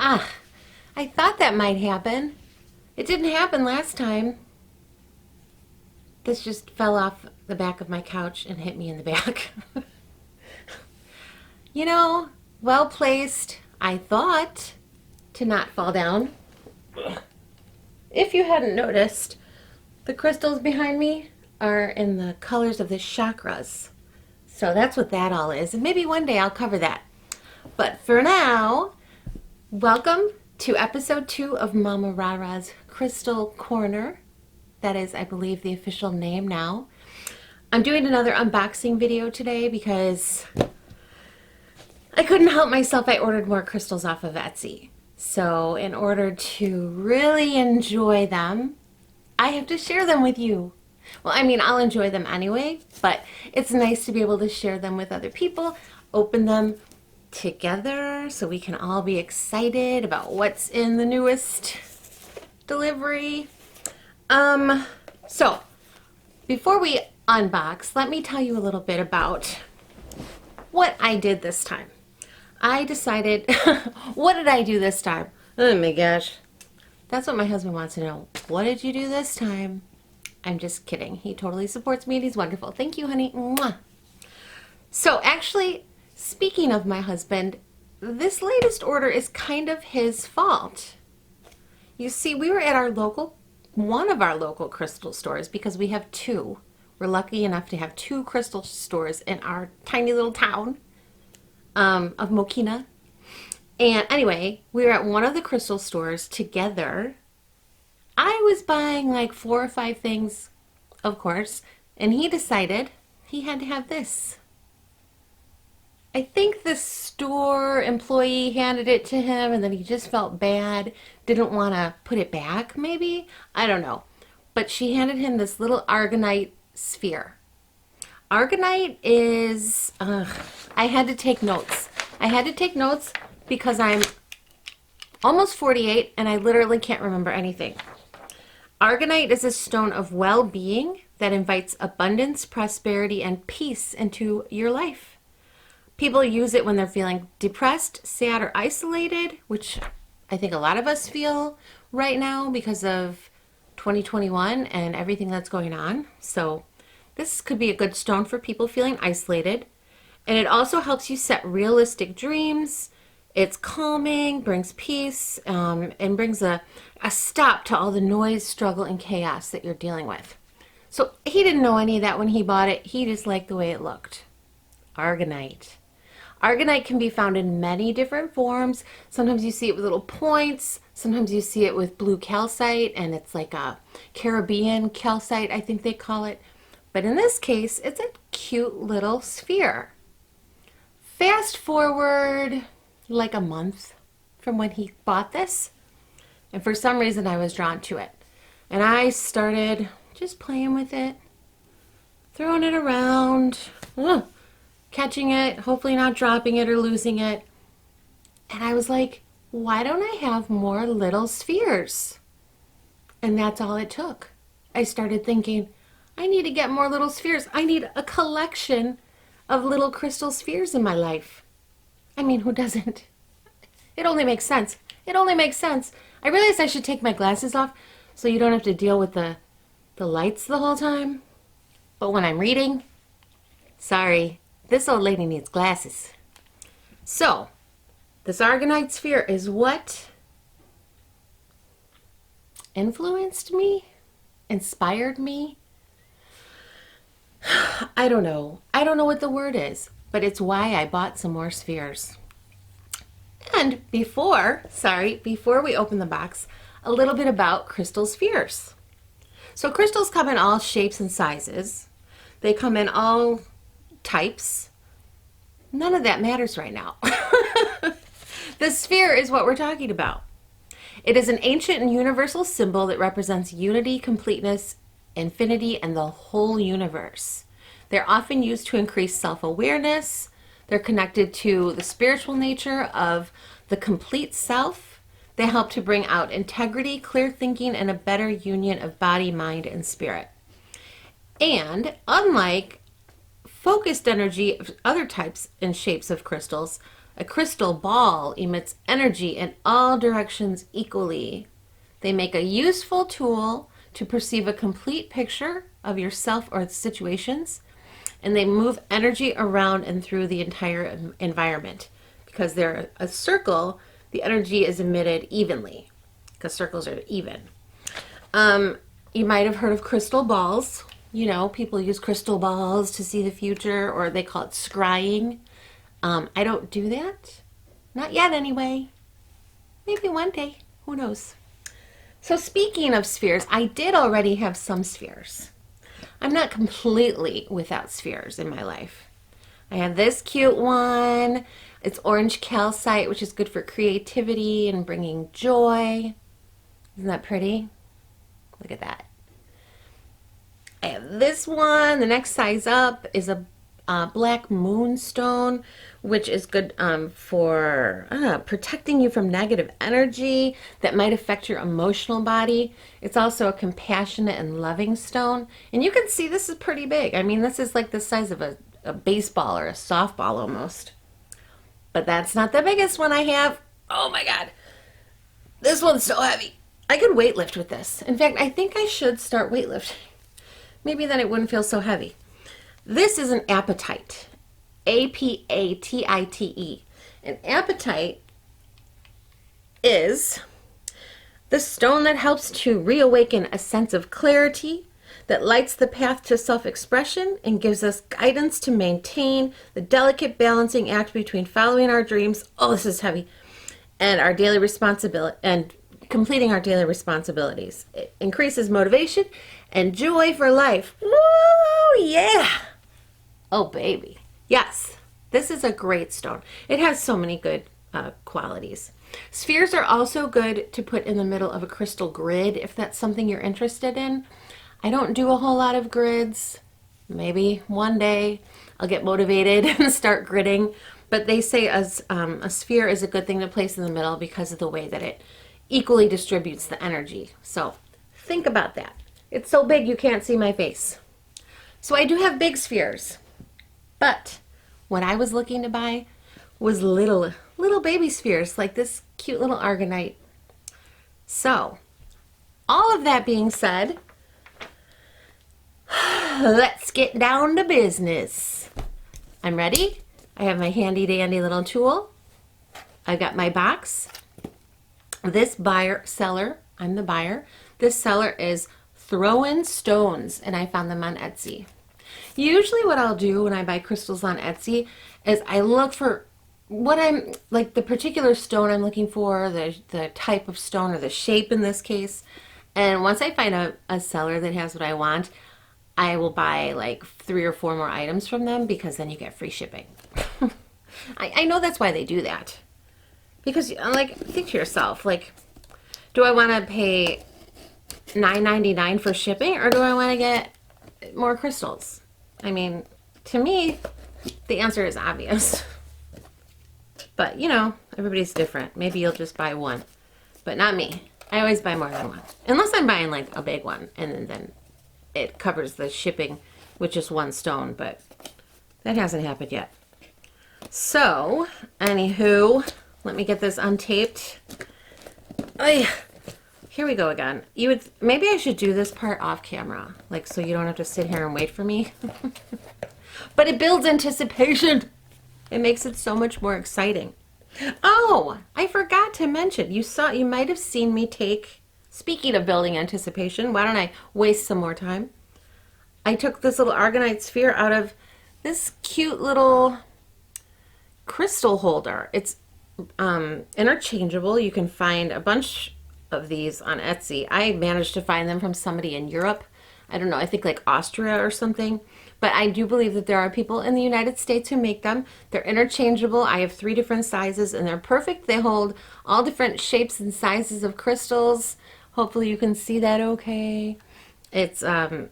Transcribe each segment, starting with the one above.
I thought that might happen. It didn't happen last time. This just fell off the back of my couch and hit me in the back. You know, well placed, I thought, to not fall down. If you hadn't noticed, the crystals behind me are in the colors of the chakras. So that's what that all is. And maybe one day I'll cover that. But for now, welcome to episode 2 of Mama RaRa's Crystal Corner. That is, I believe, the official name now. I'm doing another unboxing video today because I couldn't help myself. I ordered more crystals off of Etsy. So in order to really enjoy them, I have to share them with you. Well, I mean, I'll enjoy them anyway, but it's nice to be able to share them with other people, open them together so we can all be excited about what's in the newest delivery. So before we unbox, let me tell you a little bit about what I did this time. I decided, what did I do this time? Oh my gosh. That's what my husband wants to know. What did you do this time? I'm just kidding. He totally supports me and he's wonderful. Thank you, honey. Mwah. So actually, speaking of my husband, this latest order is kind of his fault. You see, we were at one of our local crystal stores because we have 2. We're lucky enough to have 2 crystal stores in our tiny little town of Mokina. And anyway, we were at one of the crystal stores together. I was buying like 4 or 5 things, of course, and he decided he had to have this. I think the store employee handed it to him and then he just felt bad, didn't want to put it back maybe, I don't know. But she handed him this little Argonite Sphere. Argonite is, I had to take notes. I had to take notes because I'm almost 48 and I literally can't remember anything. Argonite is a stone of well-being that invites abundance, prosperity, and peace into your life. People use it when they're feeling depressed, sad, or isolated, which I think a lot of us feel right now because of 2021 and everything that's going on. So this could be a good stone for people feeling isolated. And it also helps you set realistic dreams. It's calming, brings peace, and brings a stop to all the noise, struggle, and chaos that you're dealing with. So he didn't know any of that when he bought it. He just liked the way it looked. Argonite. Argonite can be found in many different forms. Sometimes you see it with little points. Sometimes you see it with blue calcite, and it's like a Caribbean calcite, I think they call it. But in this case, it's a cute little sphere. Fast forward like a month from when he bought this, and for some reason I was drawn to it. And I started just playing with it, throwing it around, catching it, hopefully not dropping it or losing it. And I was like, why don't I have more little spheres? And that's all it took. I started thinking, I need to get more little spheres. I need a collection of little crystal spheres in my life. I mean, who doesn't? It only makes sense. It only makes sense. I realized I should take my glasses off so you don't have to deal with the lights the whole time. But when I'm reading, sorry, this old lady needs glasses. So, this Argonite Sphere is what influenced me, inspired me. I don't know. I don't know what the word is, but it's why I bought some more spheres. And before we open the box, a little bit about crystal spheres. So crystals come in all shapes and sizes. They come in all types. None of that matters right now. The sphere is what we're talking about. It is an ancient and universal symbol that represents unity, completeness, infinity, and the whole universe. They're often used to increase self-awareness. They're connected to the spiritual nature of the complete self. They help to bring out integrity, clear thinking, and a better union of body, mind, and spirit. And unlike focused energy of other types and shapes of crystals, A crystal ball emits energy in all directions equally. They make a useful tool to perceive a complete picture of yourself or situations, and they move energy around and through the entire environment. Because they're a circle, the energy is emitted evenly, because circles are even. You might have heard of crystal balls. You know, people use crystal balls to see the future, or they call it scrying. I don't do that. Not yet, anyway. Maybe one day. Who knows? So speaking of spheres, I did already have some spheres. I'm not completely without spheres in my life. I have this cute one. It's orange calcite, which is good for creativity and bringing joy. Isn't that pretty? Look at that. I have this one. The next size up is a black moonstone, which is good for protecting you from negative energy that might affect your emotional body. It's also a compassionate and loving stone. And you can see this is pretty big. I mean, this is like the size of a baseball or a softball almost. But that's not the biggest one I have. Oh my God. This one's so heavy. I could weightlift with this. In fact, I think I should start weightlifting. Maybe then it wouldn't feel so heavy. This is an apatite. A-P-A-T-I-T-E. An apatite is the stone that helps to reawaken a sense of clarity, that lights the path to self-expression and gives us guidance to maintain the delicate balancing act between following our dreams, oh, this is heavy, and our daily responsibility, and completing our daily responsibilities. It increases motivation and joy for life. Woo, yeah. Oh, baby. Yes, this is a great stone. It has so many good qualities. Spheres are also good to put in the middle of a crystal grid if that's something you're interested in. I don't do a whole lot of grids. Maybe one day I'll get motivated and start gridding. But they say a sphere is a good thing to place in the middle because of the way that it equally distributes the energy. So think about that. It's so big you can't see my face. So I do have big spheres. But what I was looking to buy was little baby spheres like this cute little Argonite. So all of that being said, let's get down to business. I'm ready. I have my handy dandy little tool. I've got my box. This seller, I'm the buyer. This seller is Throwin Stones, and I found them on Etsy. Usually what I'll do when I buy crystals on Etsy is I look for what I'm, like the particular stone I'm looking for, the type of stone or the shape in this case. And once I find a seller that has what I want, I will buy like 3 or 4 more items from them because then you get free shipping. I know that's why they do that. Because, like, think to yourself, like, do I want to pay $9.99 for shipping or do I want to get more crystals? I mean, to me, the answer is obvious. But, you know, everybody's different. Maybe you'll just buy one. But not me. I always buy more than one. Unless I'm buying, like, a big one. And then it covers the shipping with just one stone. But that hasn't happened yet. So, anywho, let me get this untaped. Ay, here we go again. Maybe I should do this part off camera, like so you don't have to sit here and wait for me. But it builds anticipation. It makes it so much more exciting. Oh, I forgot to mention. You might have seen me take, speaking of building anticipation, why don't I waste some more time? I took this little Argonite Sphere out of this cute little crystal holder. It's interchangeable. You can find a bunch of these on Etsy. I managed to find them from somebody in Europe. I don't know, I think like Austria or something. But I do believe that there are people in the United States who make them. They're interchangeable. I have 3 different sizes and they're perfect. They hold all different shapes and sizes of crystals. Hopefully you can see that okay. It's I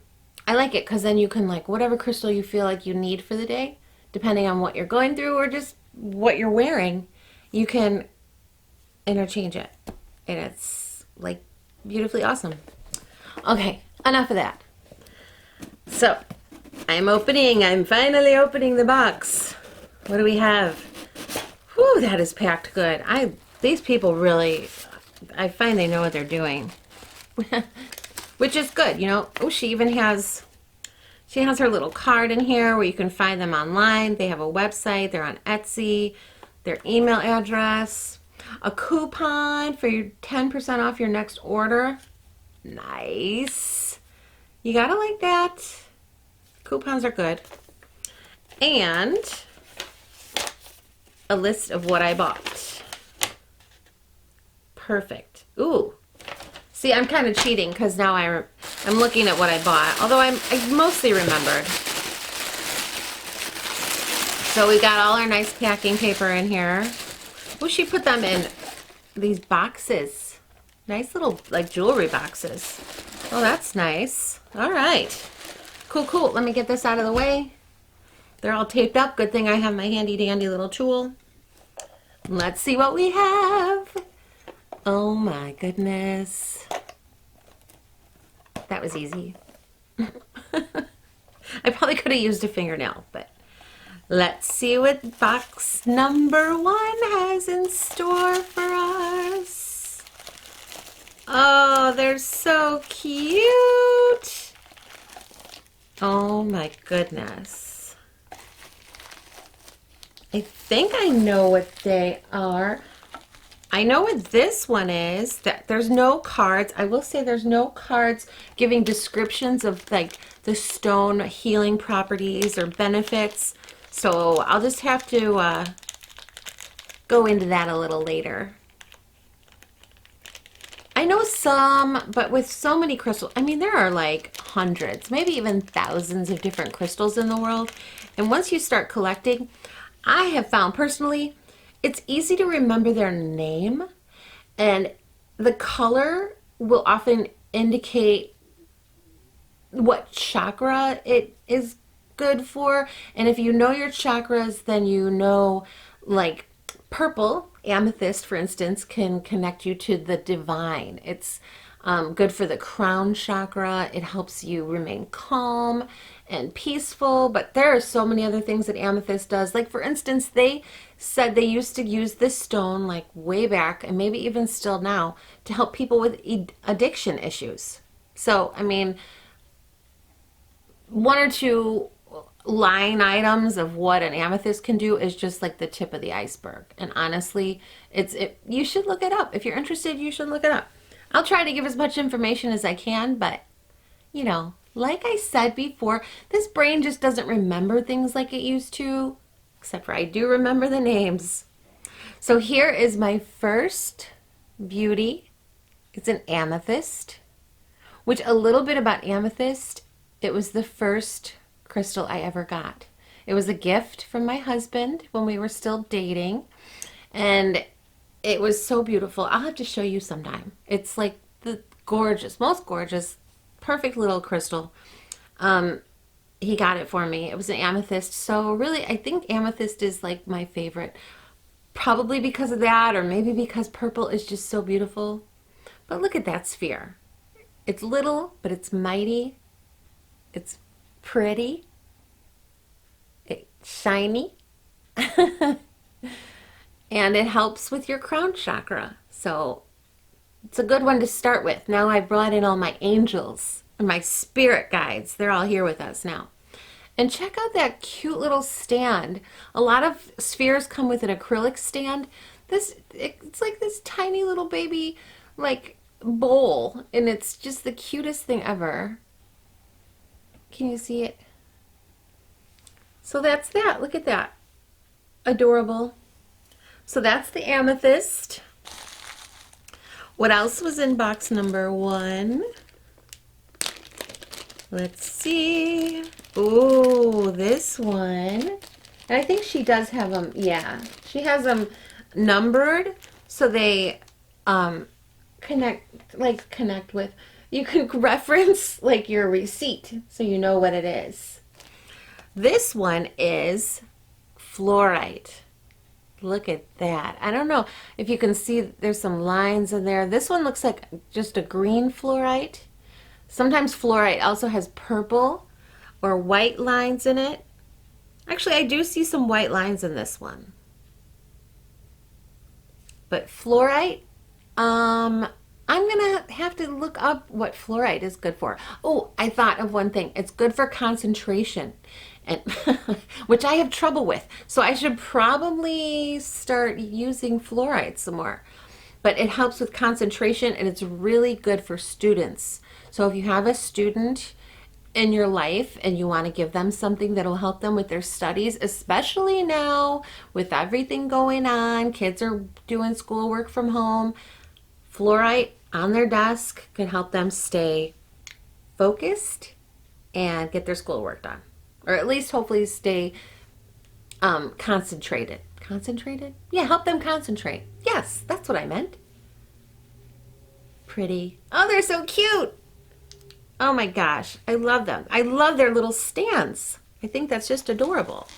like it because then you can, like, whatever crystal you feel like you need for the day, depending on what you're going through or just what you're wearing, you can interchange it. And it's, like, beautifully awesome. Okay, enough of that. So, I'm finally opening the box. What do we have? Whew, that is packed good. These people really, I find they know what they're doing. Which is good, you know. Oh, she has her little card in here where you can find them online. They have a website. They're on Etsy. Their email address. A coupon for your 10% off your next order. Nice. You gotta like that. Coupons are good. And a list of what I bought. Perfect. Ooh. See, I'm kind of cheating because now I'm looking at what I bought. Although I mostly remembered. So we got all our nice packing paper in here. Oh, she put them in these boxes. Nice little, like, jewelry boxes. Oh, that's nice. All right. Cool, cool. Let me get this out of the way. They're all taped up. Good thing I have my handy dandy little tool. Let's see what we have. Oh my goodness. That was easy. I probably could have used a fingernail, but let's see what box number 1 has in store for us. Oh, they're so cute. Oh my goodness. I think I know what they are. I know what this one is. That there's no cards. I will say there's no cards giving descriptions of like the stone healing properties or benefits. So I'll just have to go into that a little later. I know some, but with so many crystals, I mean, there are like hundreds, maybe even thousands of different crystals in the world. And once you start collecting, I have found personally, it's easy to remember their name, and the color will often indicate what chakra it is good for. And if you know your chakras, then you know, like purple, amethyst, for instance, can connect you to the divine. It's good for the crown chakra. It helps you remain calm and peaceful, but there are so many other things that amethyst does. Like, for instance, they said they used to use this stone like way back, and maybe even still now, to help people with addiction issues. So, I mean, 1 or 2 line items of what an amethyst can do is just like the tip of the iceberg. And honestly, you should look it up. If you're interested, you should look it up. I'll try to give as much information as I can, but you know, like I said before, this brain just doesn't remember things like it used to, except for I do remember the names. So here is my first beauty. It's an amethyst, which a little bit about amethyst, it was the first crystal I ever got. It was a gift from my husband when we were still dating, and it was so beautiful. I'll have to show you sometime. It's like the gorgeous, most gorgeous, perfect little crystal. He got it for me. It was an amethyst. So really, I think amethyst is like my favorite. Probably because of that, or maybe because purple is just so beautiful. But look at that sphere. It's little, but it's mighty. It's pretty. It's shiny. And it helps with your crown chakra. So it's a good one to start with. Now I brought in all my angels and my spirit guides. They're all here with us now. And check out that cute little stand. A lot of spheres come with an acrylic stand. It's like this tiny little baby like bowl, and it's just the cutest thing ever. Can you see it? So that's that. Look at that. Adorable. So that's the amethyst. What else was in box number 1? Let's see. Oh, this one. And I think she does have them, yeah. She has them numbered so they connect with, you can reference like your receipt so you know what it is. This one is fluorite. Look at that. I don't know if you can see, there's some lines in there. This one looks like just a green fluorite. Sometimes fluorite also has purple or white lines in it. Actually, I do see some white lines in this one. But fluorite, I'm gonna have to look up what fluorite is good for. Oh, I thought of one thing. It's good for concentration, and which I have trouble with. So I should probably start using fluorite some more. But it helps with concentration, and it's really good for students. So if you have a student in your life and you want to give them something that'll help them with their studies, especially now with everything going on, kids are doing schoolwork from home, fluorite on their desk can help them stay focused and get their schoolwork done, or at least hopefully stay concentrated. Concentrated? Yeah, help them concentrate. Yes, that's what I meant. Pretty. Oh, they're so cute. Oh my gosh, I love them. I love their little stands. I think that's just adorable.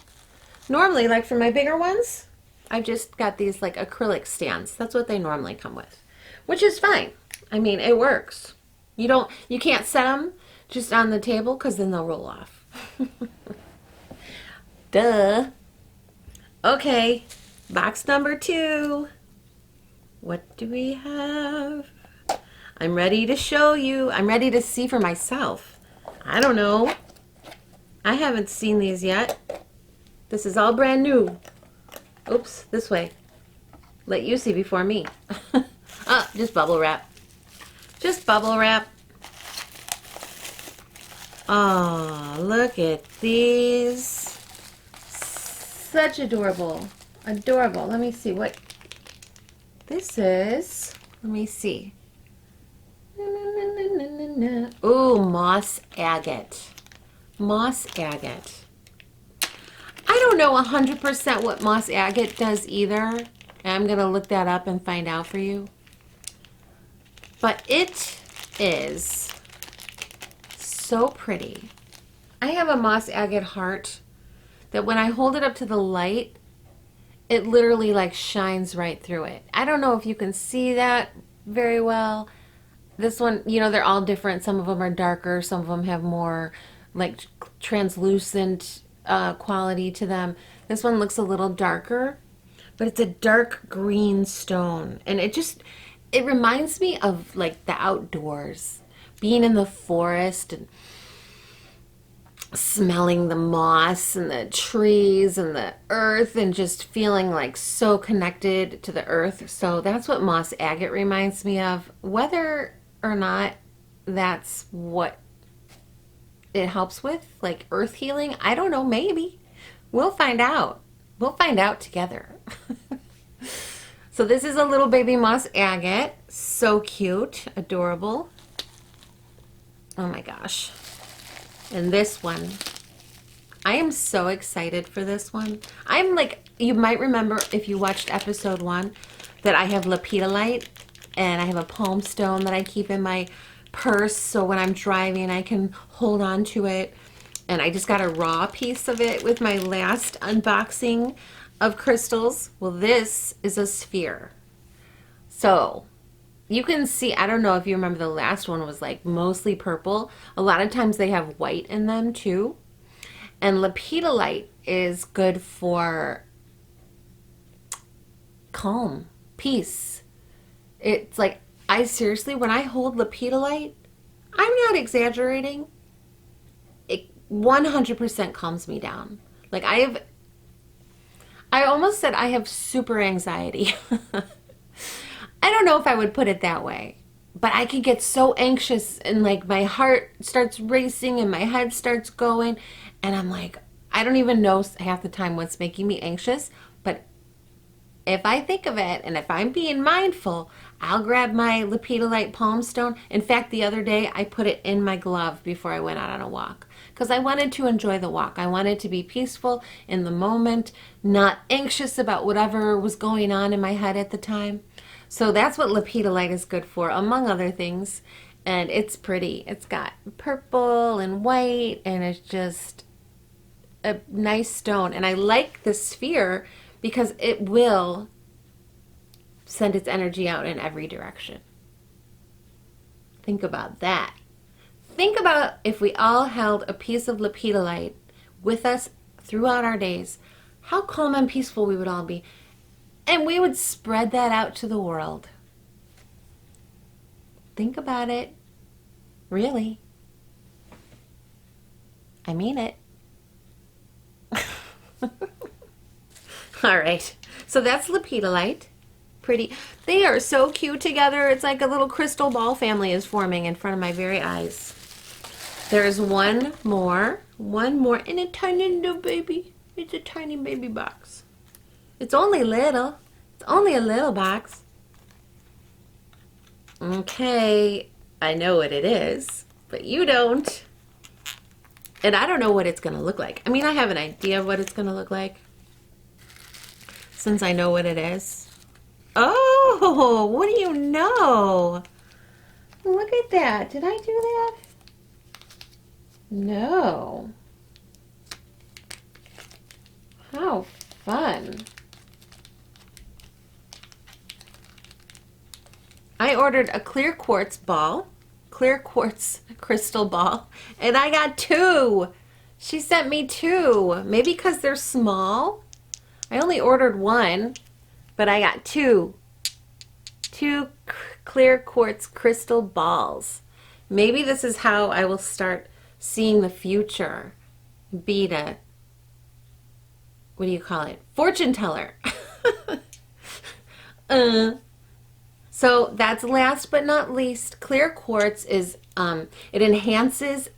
Normally, like for my bigger ones, I've just got these like acrylic stands. That's what they normally come with, which is fine. I mean, it works. You can't set them just on the table because then they'll roll off. Duh. Okay, box number 2. What do we have? I'm ready to show you. I'm ready to see for myself. I don't know. I haven't seen these yet. This is all brand new. Oops, this way. Let you see before me. Ah, just bubble wrap. Just bubble wrap. Oh, look at these. Such adorable. Adorable. Let me see what this is. Let me see. Ooh, Moss Agate. Moss Agate. I don't know 100% what Moss Agate does either. I'm going to look that up and find out for you. But it is so pretty. I have a Moss Agate heart that when I hold it up to the light, it literally like shines right through it. I don't know if you can see that very well. This one, you know, they're all different. Some of them are darker. Some of them have more like translucent quality to them. This one looks a little darker, but it's a dark green stone. And it reminds me of like the outdoors, being in the forest and smelling the moss and the trees and the earth and just feeling like so connected to the earth. So that's what Moss Agate reminds me of. Whether or not that's what it helps with, like earth healing, I don't know, maybe. We'll find out. We'll find out together. So this is a little baby Moss Agate. So cute, adorable. Oh my gosh. And this one, I am so excited for this one. I'm like, you might remember if you watched episode 1 that I have Lupita Light and I have a palm stone that I keep in my purse so when I'm driving I can hold on to it. And I just got a raw piece of it with my last unboxing of crystals. Well, this is a sphere. So you can see, I don't know if you remember the last one was like mostly purple. A lot of times they have white in them too. And Lupita Light is good for calm, peace. It's like, I seriously, when I hold Lupita Light, I'm not exaggerating. It 100% calms me down. Like I almost said I have super anxiety. I don't know if I would put it that way, but I can get so anxious and like my heart starts racing and my head starts going and I'm like, I don't even know half the time what's making me anxious, but if I think of it and if I'm being mindful, I'll grab my Lupita Light palm stone. In fact, the other day I put it in my glove before I went out on a walk because I wanted to enjoy the walk. I wanted to be peaceful in the moment, not anxious about whatever was going on in my head at the time. So that's what Lupita Light is good for, among other things. And it's pretty. It's got purple and white, and it's just a nice stone. And I like the sphere because it will send its energy out in every direction. Think about that. Think about if we all held a piece of Lupita Light with us throughout our days, how calm and peaceful we would all be. and we would spread that out to the world. Think about it. Really. I mean it. All right. So that's Lupita Light. Pretty. They are so cute together. It's like a little crystal ball family is forming in front of my very eyes. There's one more in a tiny little baby. It's a tiny baby box. It's only little. It's only a little box. Okay, I know what it is, but you don't. And I don't know what it's going to look like. I mean, I have an idea of what it's going to look like, since I know what it is. Oh, what do you know? Look at that. Did I do that? No. How fun. I ordered a clear quartz ball, clear quartz crystal ball, and I got 2. She sent me 2. Maybe because they're small. I only ordered 1, but I got 2. 2 clear quartz crystal balls. Maybe this is how I will start seeing the future. Be a, what do you call it? Fortune teller. So that's last but not least. Clear quartz is, it enhances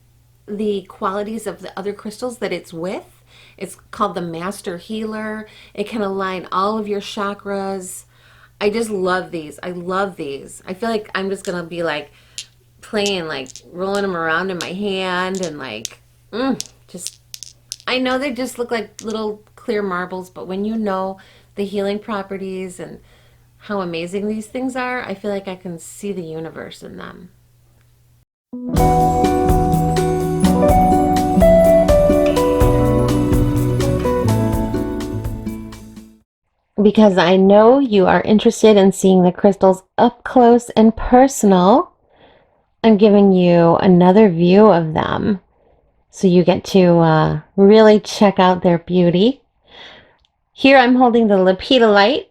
the qualities of the other crystals that it's with. It's called the Master Healer. It can align all of your chakras. I just love these. I love these. I feel like I'm just going to be like playing, like rolling them around in my hand and like, just, I know they just look like little clear marbles, but when you know the healing properties and how amazing these things are, I feel like I can see the universe in them. Because I know you are interested in seeing the crystals up close and personal, I'm giving you another view of them so you get to really check out their beauty. Here I'm holding the Lupita Light.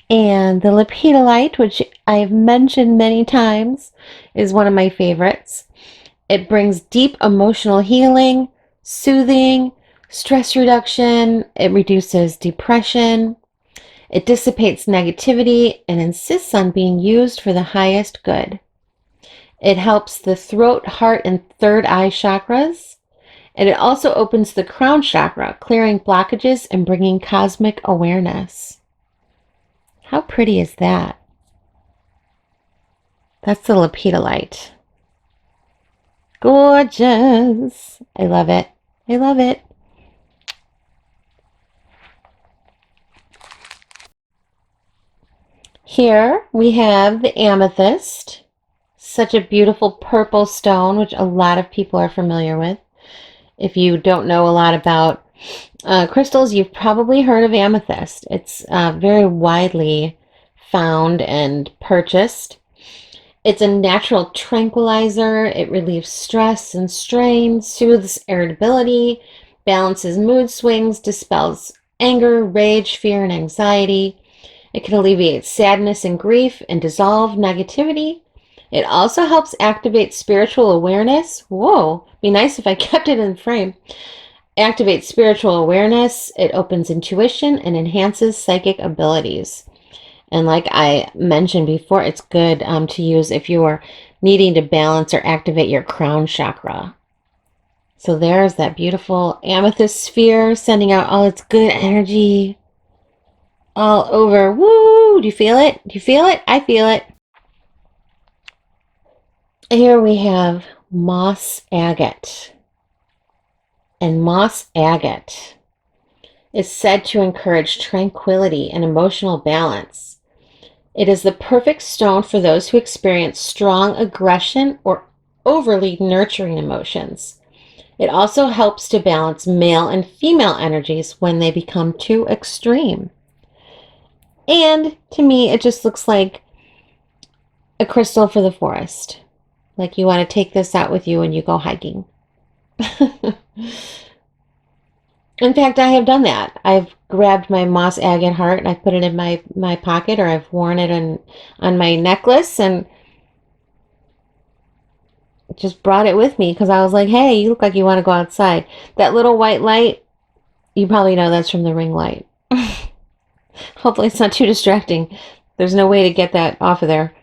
And the Lupita Light, which I've mentioned many times, is one of my favorites. It brings deep emotional healing, soothing, stress reduction. It reduces depression. It dissipates negativity and insists on being used for the highest good. It helps the throat, heart, and third eye chakras. And it also opens the crown chakra, clearing blockages and bringing cosmic awareness. How pretty is that? That's the Lupita Light. Gorgeous. I love it. I love it. Here we have the Amethyst. Such a beautiful purple stone, which a lot of people are familiar with. If you don't know a lot about crystals, you've probably heard of Amethyst. It's very widely found and purchased. It's a natural tranquilizer. It relieves stress and strain, soothes irritability, balances mood swings, dispels anger, rage, fear, and anxiety. It can alleviate sadness and grief and dissolve negativity. It also helps activate spiritual awareness. Whoa, be nice if I kept it in frame. Activates spiritual awareness. It opens intuition and enhances psychic abilities. And like I mentioned before, it's good to use if you are needing to balance or activate your crown chakra. So there's that beautiful amethyst sphere sending out all its good energy all over. Woo! Do you feel it? Do you feel it? I feel it. Here we have Moss Agate. And Moss Agate is said to encourage tranquility and emotional balance. It is the perfect stone for those who experience strong aggression or overly nurturing emotions. It also helps to balance male and female energies when they become too extreme. And to me, it just looks like a crystal for the forest. Like you want to take this out with you when you go hiking. In fact, I have done that. I've grabbed my Moss Agate heart and I've put it in my pocket, or I've worn it on my necklace and just brought it with me because I was like, hey, you look like you want to go outside. That little white light, you probably know that's from the ring light. Hopefully it's not too distracting. There's no way to get that off of there.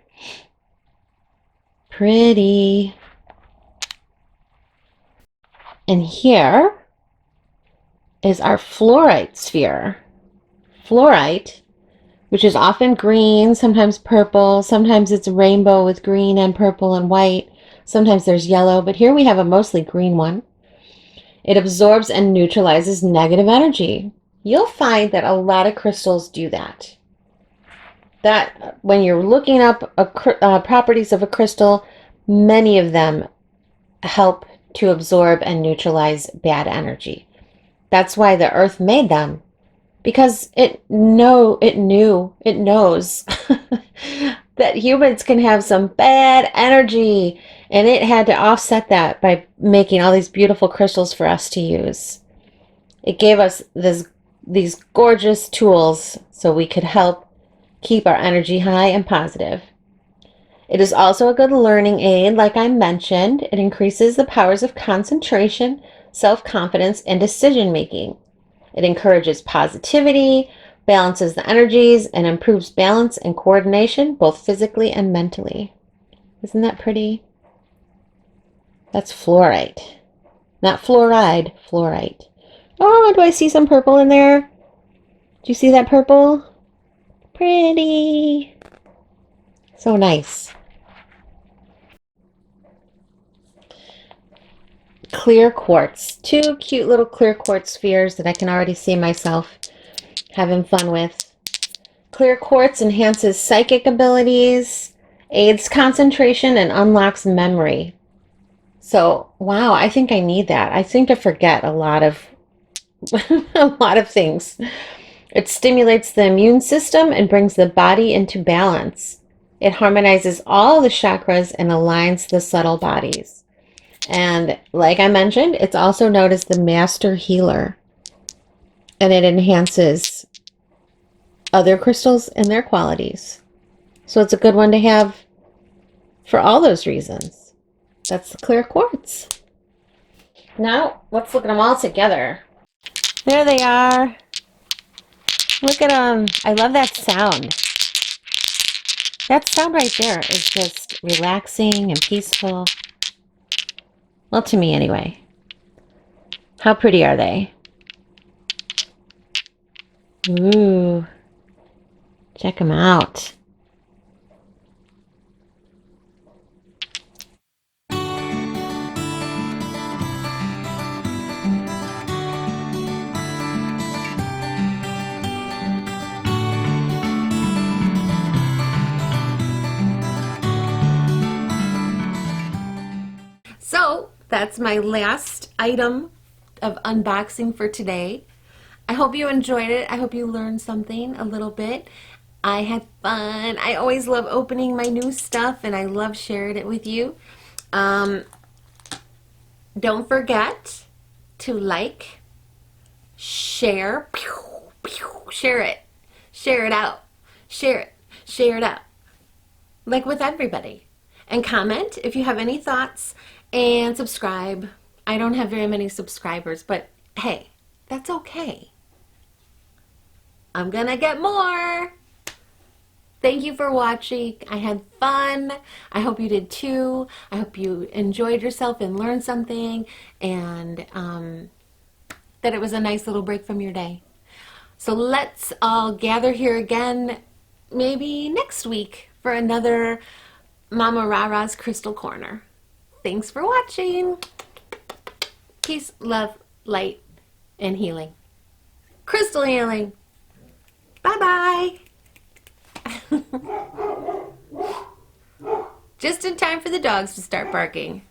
Pretty. And here is our fluorite sphere. Fluorite, which is often green, sometimes purple, sometimes it's rainbow with green and purple and white. Sometimes there's yellow, but here we have a mostly green one. It absorbs and neutralizes negative energy. You'll find that a lot of crystals do that. That when you're looking up properties of a crystal, many of them help to absorb and neutralize bad energy. That's why the earth made them, because it knows that humans can have some bad energy, and it had to offset that by making all these beautiful crystals for us to use. It gave us these gorgeous tools so we could help keep our energy high and positive. It is also a good learning aid, like I mentioned. It increases the powers of concentration, self-confidence, and decision-making. It encourages positivity, balances the energies, and improves balance and coordination, both physically and mentally. Isn't that pretty? That's fluorite. Not fluoride, fluorite. Oh, do I see some purple in there? Do you see that purple? Pretty. So nice. Clear quartz. Two cute little clear quartz spheres that I can already see myself having fun with. Clear quartz enhances psychic abilities, aids concentration, and unlocks memory. So, wow, I think I need that. I seem to forget a lot of a lot of things. It stimulates the immune system and brings the body into balance. It harmonizes all the chakras and aligns the subtle bodies. And like I mentioned, it's also known as the master healer. And it enhances other crystals and their qualities. So it's a good one to have for all those reasons. That's the clear quartz. Now, let's look at them all together. There they are. Look at them. I love that sound. That sound right there is just relaxing and peaceful. Well, to me anyway. How pretty are they? Ooh. Check them out. So that's my last item of unboxing for today. I hope you enjoyed it. I hope you learned something a little bit. I had fun. I always love opening my new stuff, and I love sharing it with you. Don't forget to like, share, share it out, share it out, like with everybody. And comment if you have any thoughts, and subscribe. I don't have very many subscribers, but hey, that's okay. I'm gonna get more. Thank you for watching. I had fun. I hope you did too. I hope you enjoyed yourself and learned something, and that it was a nice little break from your day. So let's all gather here again maybe next week for another Mama RaRa's Crystal Corner. Thanks for watching. Peace, love, light, and healing. Crystal healing. Bye-bye. Just in time for the dogs to start barking.